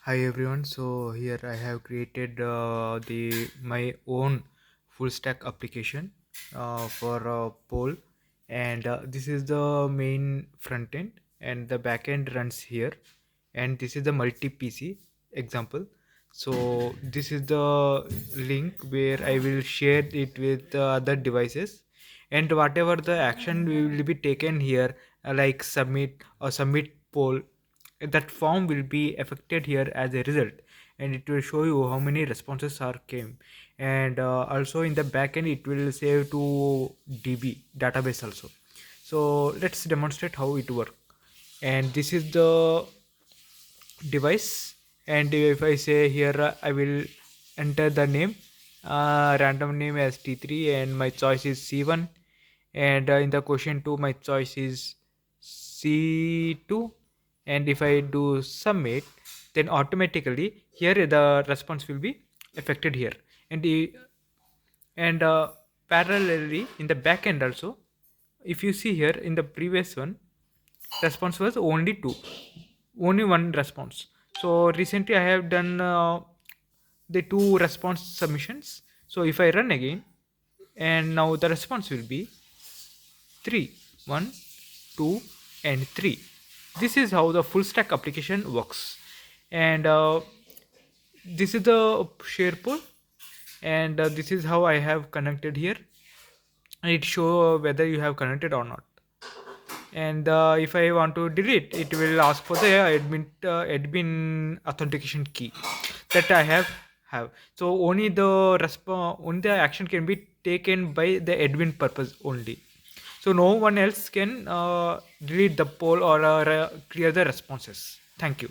Hi everyone. So here I have created the my own full stack application for poll, and this is the main front end, and the back end runs here, and this is the multi PC example. So this is the link where I will share it with other devices, and whatever the action will be taken here, like submit or submit poll, that form will be affected here as a result, and it will show you how many responses are came, and also in the backend it will save to db database also. So let's demonstrate how it works. And this is the device, and if I say here, I will enter the name, random name as t3, and my choice is c1, and in the question 2 my choice is c2, and if I do submit, then automatically here the response will be affected here. And parallelly in the backend also, if you see here in the previous one, response was only two, only one response. So recently I have done the two response submissions. So if I run again, and now the response will be 3, 1, 2, and 3. This is how the full stack application works. And this is the share pool, and this is how I have connected here, and it show whether you have connected or not. And if I want to delete, it will ask for the admin authentication key that I have. So only only the action can be taken by the admin purpose only. So no one else can delete the poll or clear the responses. Thank you.